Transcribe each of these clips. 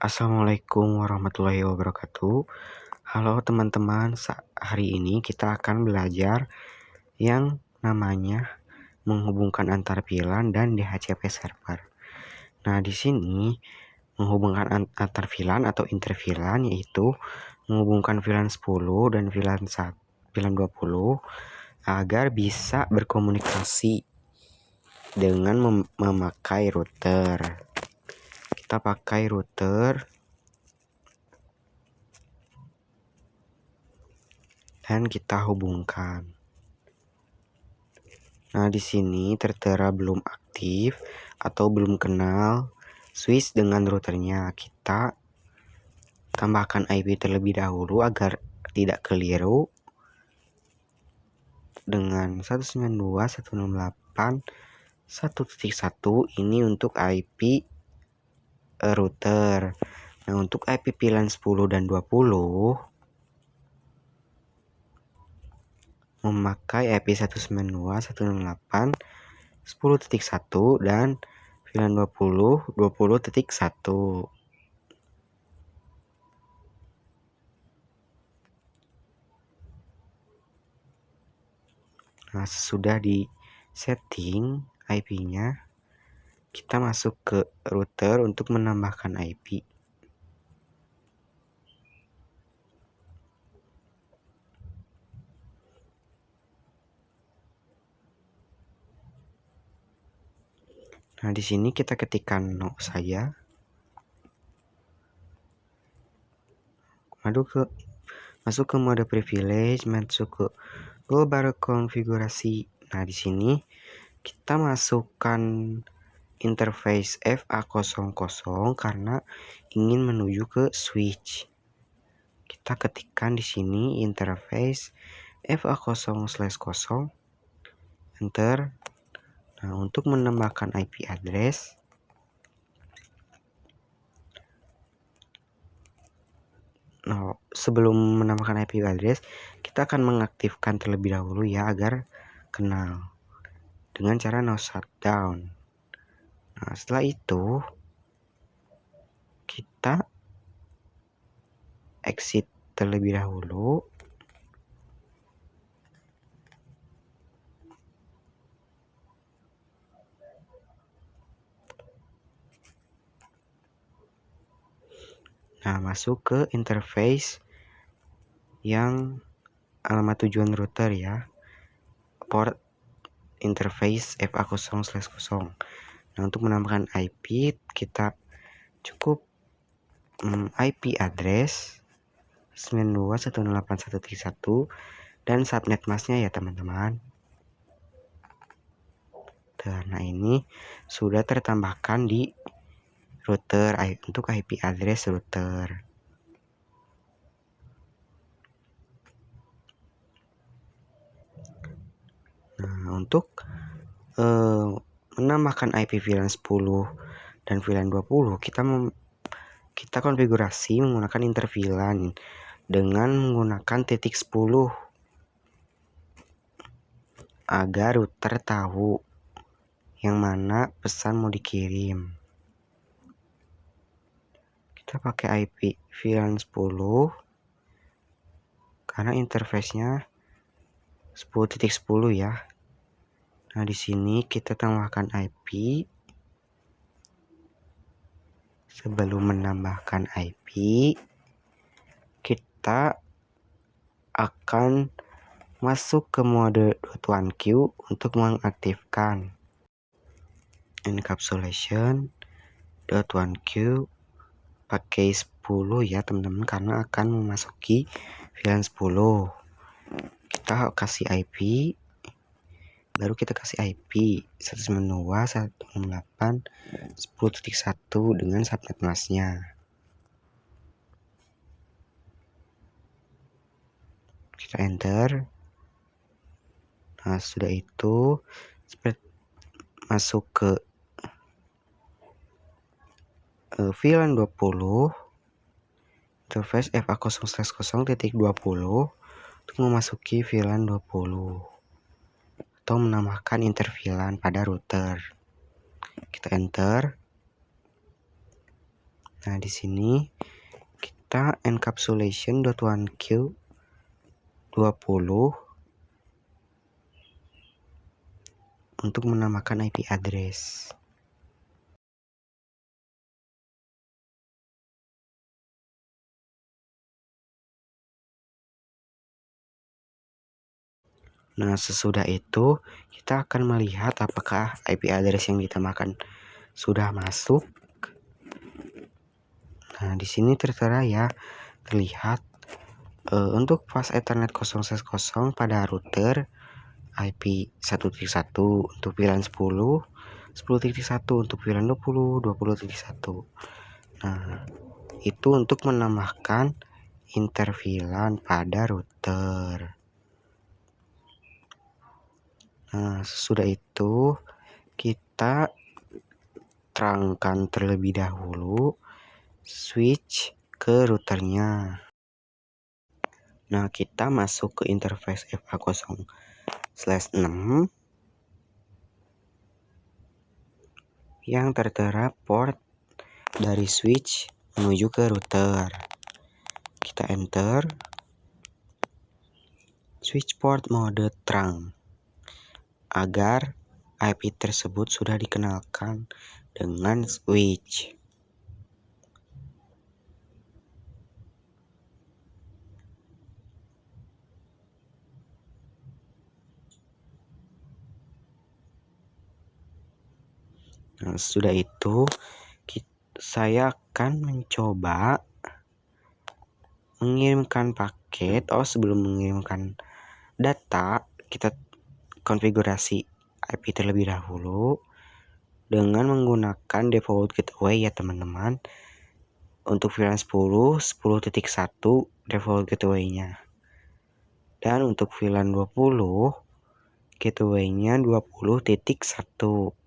Assalamualaikum warahmatullahi wabarakatuh. Halo teman-teman, hari ini kita akan belajar yang namanya menghubungkan antar VLAN dan DHCP server. Nah, di sini menghubungkan antar VLAN atau inter VLAN yaitu menghubungkan VLAN 10 dan VLAN 20 agar bisa berkomunikasi dengan memakai router. Kita pakai router dan kita hubungkan. Nah, di sini tertera belum aktif atau belum kenal switch dengan routernya. Kita tambahkan IP terlebih dahulu agar tidak keliru dengan 192.168.1.1 ini untuk IP router. Nah, untuk IP VLAN 10 dan 20 memakai IP 192.168.10.1 dan VLAN 20.20.1. Nah, sesudah di setting IP-nya, kita masuk ke router untuk menambahkan IP. Nah, di sini kita ketikkan no saja. Masuk ke mode privilege, masuk ke global konfigurasi. Nah, di sini kita masukkan interface FA00 karena ingin menuju ke switch. Kita ketikkan di sini interface FA0/0, enter. Nah, untuk menambahkan IP address, sebelum menambahkan IP address, kita akan mengaktifkan terlebih dahulu ya agar kenal dengan cara no shutdown. Nah, setelah itu kita exit terlebih dahulu. Nah, masuk ke interface yang alamat tujuan router ya, port interface FA0/0. Nah, untuk menambahkan IP kita cukup IP address 92.168.1.1 dan subnet masknya ya teman-teman. Nah, ini sudah tertambahkan di router untuk IP address router. Nah, untuk menambahkan IP VLAN 10 dan VLAN 20, kita konfigurasi menggunakan inter VLAN dengan menggunakan titik 10 agar router tahu yang mana pesan mau dikirim. Kita pakai IP VLAN 10 karena interface-nya 10.10 ya. Nah, di sini kita tambahkan IP. Sebelum menambahkan IP, kita akan masuk ke mode .1Q untuk mengaktifkan encapsulation .1Q pakai 10 ya teman-teman, karena akan memasuki VLAN 10. Kita kasih IP, baru kita kasih IP 192.168.10.1 dengan subnet masknya. Kita enter. Nah, sudah itu masuk ke VLAN 20 interface FA0/0.20 untuk memasuki VLAN 20 atau menambahkan inter VLAN pada router. Kita enter. Nah, di sini kita encapsulation.1q 20 untuk menambahkan IP address. Nah, sesudah itu kita akan melihat apakah IP address yang ditambahkan sudah masuk. Nah, di sini tertera ya, terlihat untuk fast Ethernet 010 pada router IP 1.1 untuk VLAN 10, 10.1 untuk VLAN 20, 20.1. Nah, itu untuk menambahkan interVLAN pada router. Nah, sesudah itu kita terangkan terlebih dahulu switch ke routernya. Nah, kita masuk ke interface FA0/6 yang tertera port dari switch menuju ke router. Kita enter switch port mode terang agar IP tersebut sudah dikenalkan dengan switch. Nah, sudah itu saya akan mencoba mengirimkan paket. Sebelum mengirimkan data, kita konfigurasi IP terlebih dahulu dengan menggunakan default gateway ya teman-teman. Untuk VLAN 10, 10.1 default gateway-nya. Dan untuk VLAN 20, gateway-nya 20.1.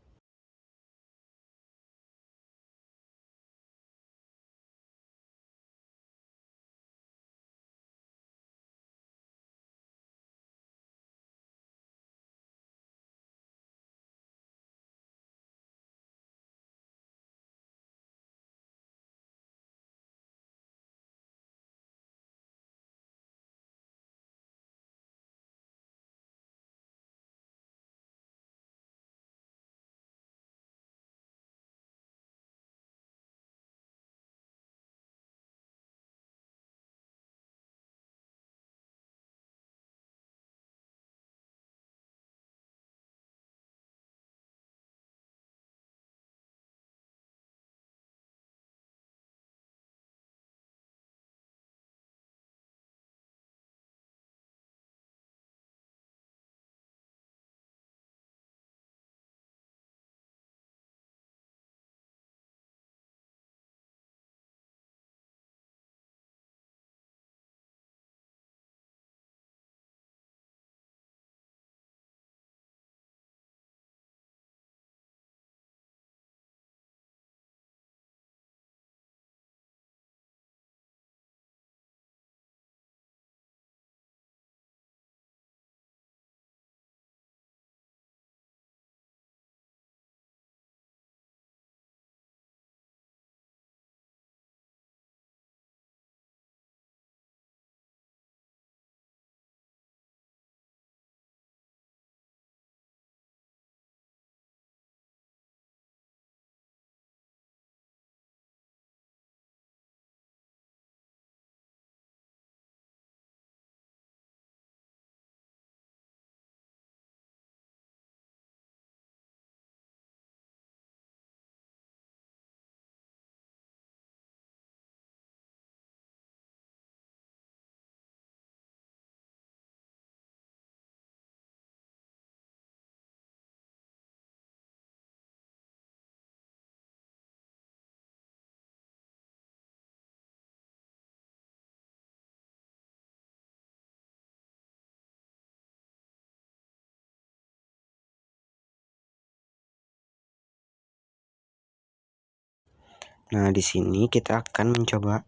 Nah, di sini kita akan mencoba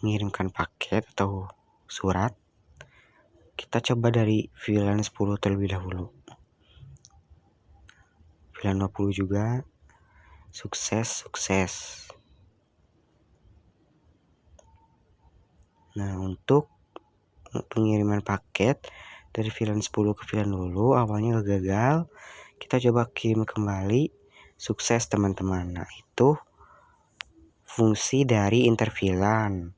mengirimkan paket atau surat. Kita coba dari VLAN 10 terlebih dahulu. VLAN 20 juga sukses. Nah, untuk pengiriman paket dari VLAN 10 ke VLAN dulu awalnya gagal. Kita coba kirim kembali, sukses teman-teman. Nah, itu fungsi dari interVLAN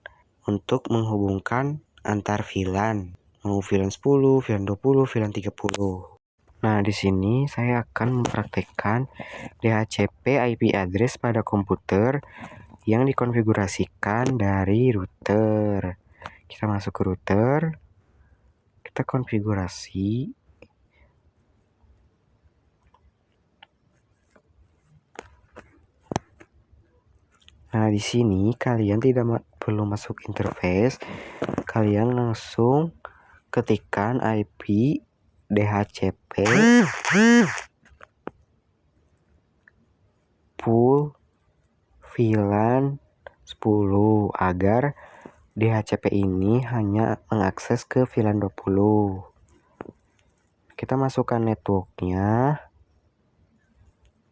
untuk menghubungkan antar VLAN, mau VLAN 10, VLAN 20, VLAN 30. Nah, di sini saya akan mempraktekkan DHCP IP address pada komputer yang dikonfigurasikan dari router. Kita masuk ke router, kita konfigurasi. Nah, di sini kalian tidak perlu masuk interface, kalian langsung ketikkan IP DHCP full VLAN 10 agar DHCP ini hanya mengakses ke VLAN 20. Kita masukkan networknya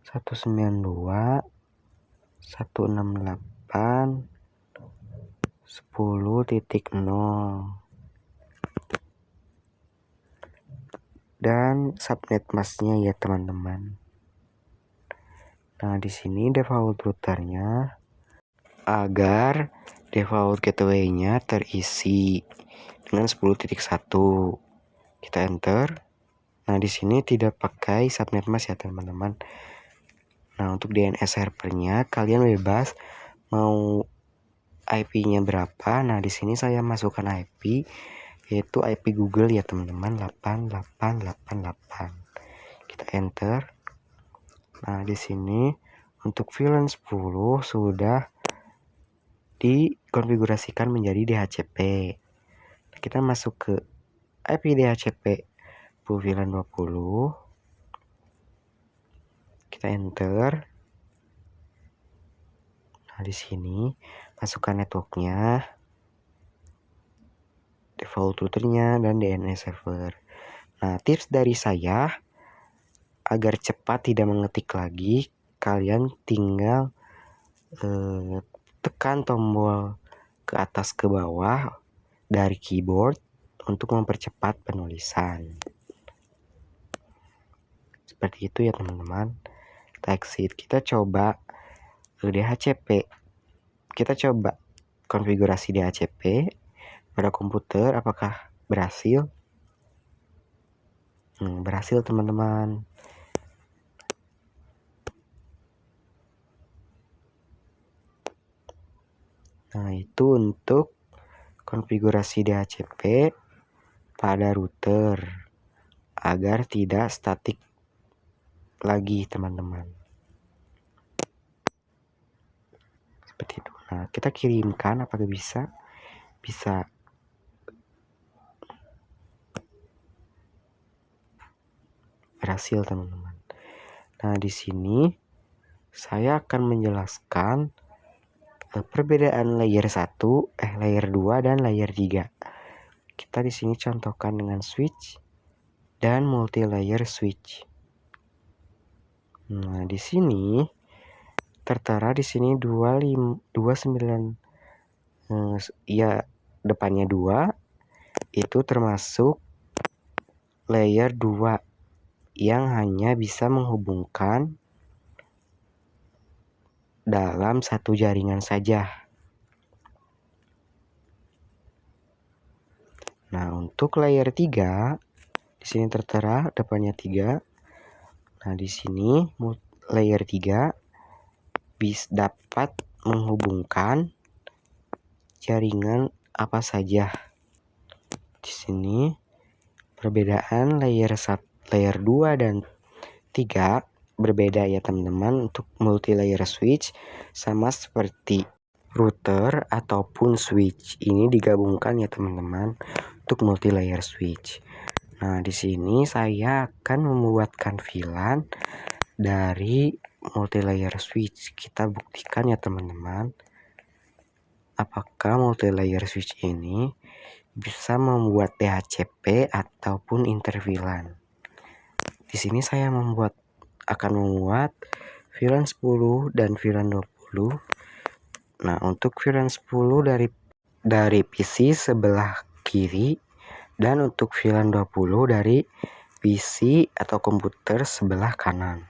192.168.10.0 dan subnet masknya ya teman-teman. Nah, di sini default routernya agar default gateway-nya terisi dengan 10.1. Kita enter. Nah, di sini tidak pakai subnet mask ya teman-teman. Nah, untuk DNS servernya kalian bebas mau IP-nya berapa. Nah, di sini saya masukkan IP yaitu IP Google ya teman-teman, 8888. Kita enter. Nah, di sini untuk VLAN 10 sudah dikonfigurasikan menjadi DHCP. Kita masuk ke IP DHCP full VLAN 20. Kita enter. Nah, di sini masukkan networknya, default routernya, dan DNS server. Nah, tips dari saya agar cepat tidak mengetik lagi, kalian tinggal tekan tombol ke atas ke bawah dari keyboard untuk mempercepat penulisan. Seperti itu ya teman-teman. Kita exit, kita coba DHCP. Kita coba konfigurasi DHCP pada komputer, apakah berhasil? Berhasil teman-teman. Nah, itu untuk konfigurasi DHCP pada router agar tidak statik lagi teman-teman. Seperti itu. Nah, kita kirimkan, apakah bisa? Bisa. Berhasil teman-teman. Nah, di sini saya akan menjelaskan perbedaan layer 1, layer 2 dan layer 3. Kita di sini contohkan dengan switch dan multi layer switch. Nah, di sini tertera di sini 29 ya depannya 2 itu termasuk layer 2 yang hanya bisa menghubungkan dalam satu jaringan saja. Nah, untuk layer 3 di sini tertera depannya 3. Nah, di sini layer 3 dapat menghubungkan jaringan apa saja. Di sini perbedaan layer 2 dan 3 berbeda ya teman-teman. Untuk multi layer switch sama seperti router ataupun switch, ini digabungkan ya teman-teman untuk multi layer switch. Nah, di sini saya akan membuatkan VLAN dari multi layer switch. Kita buktikan ya teman-teman, apakah multi layer switch ini bisa membuat DHCP ataupun interVLAN. Di sini saya akan membuat VLAN 10 dan VLAN 20. Nah, untuk VLAN 10 dari dari PC sebelah kiri dan untuk VLAN 20 dari PC atau komputer sebelah kanan.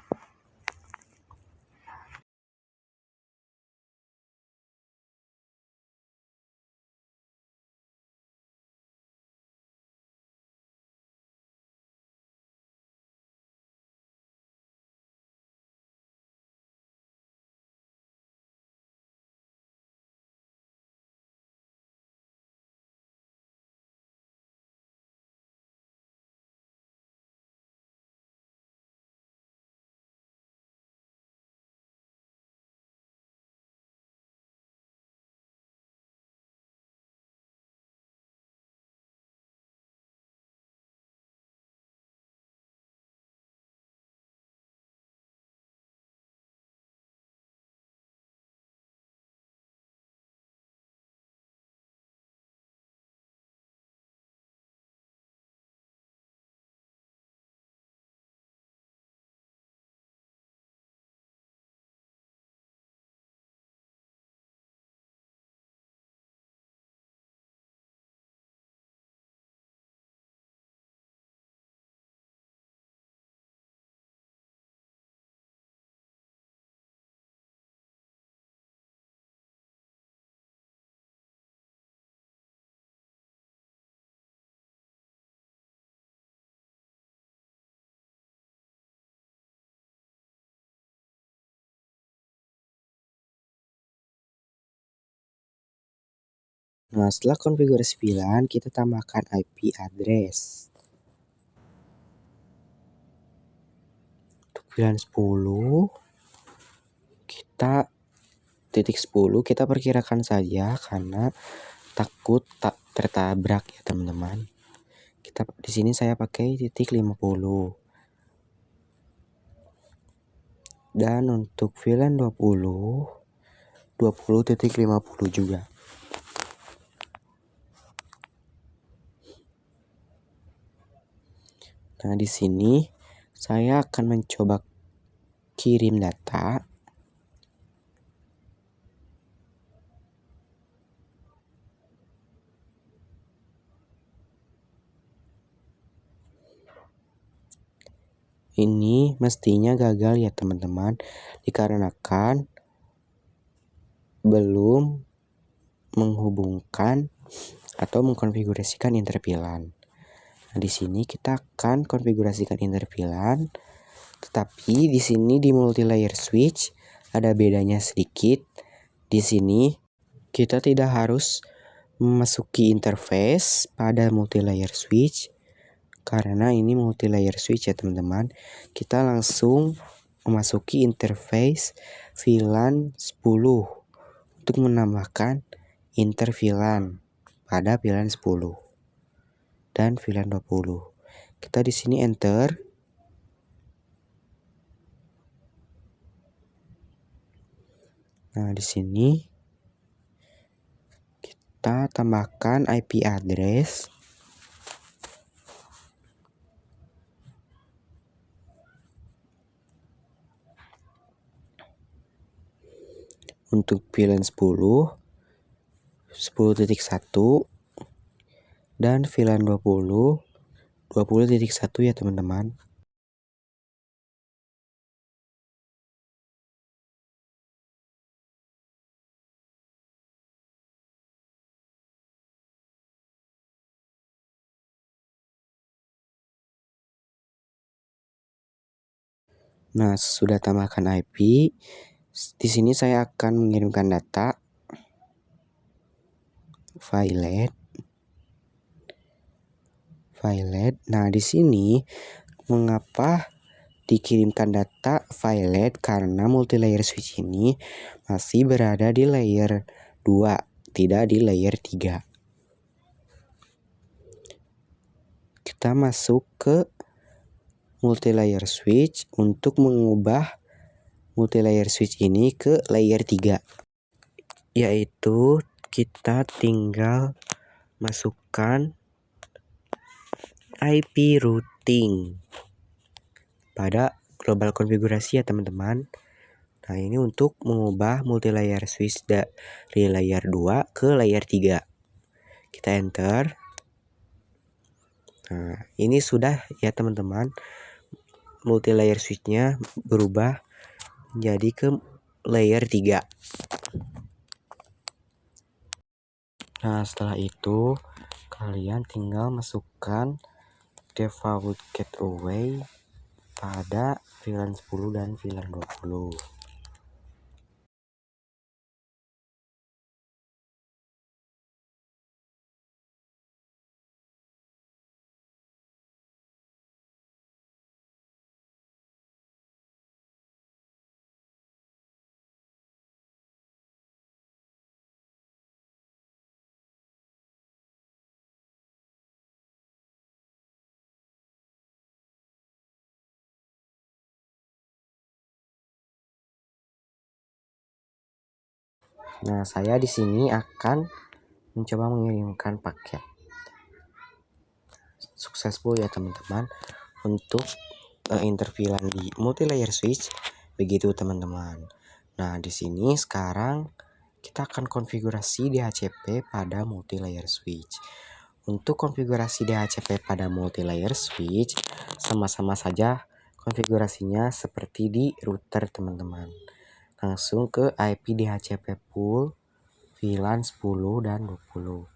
Nah, setelah konfigurasi VLAN, kita tambahkan IP address. Untuk VLAN 10, kita titik 10 kita perkirakan saja karena takut tak tertabrak ya teman-teman. Kita di sini saya pakai titik 50. Dan untuk VLAN 20.50 juga. Nah, di sini saya akan mencoba kirim data. Ini mestinya gagal ya teman-teman, dikarenakan belum menghubungkan atau mengkonfigurasikan interVLAN. Nah, di sini kita akan konfigurasikan interVLAN, tetapi di sini di multilayer switch ada bedanya sedikit. Di sini kita tidak harus memasuki interface pada multilayer switch karena ini multilayer switch ya teman-teman. Kita langsung memasuki interface VLAN 10 untuk menambahkan interVLAN pada VLAN 10 dan VLAN 20. Kita di sini enter. Nah, di sini kita tambahkan IP address. Untuk VLAN 10 10.1 dan VLAN 20 20.1 ya teman-teman. Nah, sudah tambahkan IP. Di sini saya akan mengirimkan data file. Nah, di sini mengapa dikirimkan data file? Karena multilayer switch ini masih berada di layer 2, tidak di layer 3. Kita masuk ke multilayer switch untuk mengubah multilayer switch ini ke layer 3, yaitu kita tinggal masukkan IP routing pada global konfigurasi ya teman-teman. Nah, ini untuk mengubah multilayer switch dari layer 2 ke layer 3. Kita enter. Nah, ini sudah ya teman-teman, multi layer switchnya berubah menjadi ke layer 3. Nah, setelah itu kalian tinggal masukkan default gateway pada VLAN 10 dan VLAN 20. Nah, saya di sini akan mencoba mengirimkan paket. Successful ya teman-teman untuk interVLAN di multi layer switch. Begitu teman-teman. Nah, di sini sekarang kita akan konfigurasi DHCP pada multi layer switch. Untuk konfigurasi DHCP pada multi layer switch, sama-sama saja konfigurasinya seperti di router teman-teman. Langsung ke IP DHCP pool VLAN 10 dan 20.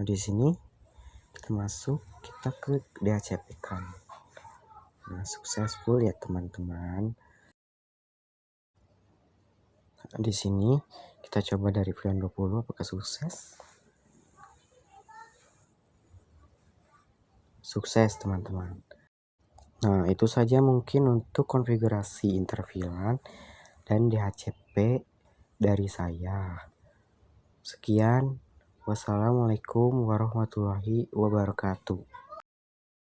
Di sini kita masuk, kita klik DHCP kan. Nah, successful ya teman-teman. Di sini kita coba dari VLAN 20 apakah sukses. Sukses teman-teman. Nah, itu saja mungkin untuk konfigurasi interVLAN dan DHCP dari saya. Sekian, wassalamualaikum warahmatullahi wabarakatuh.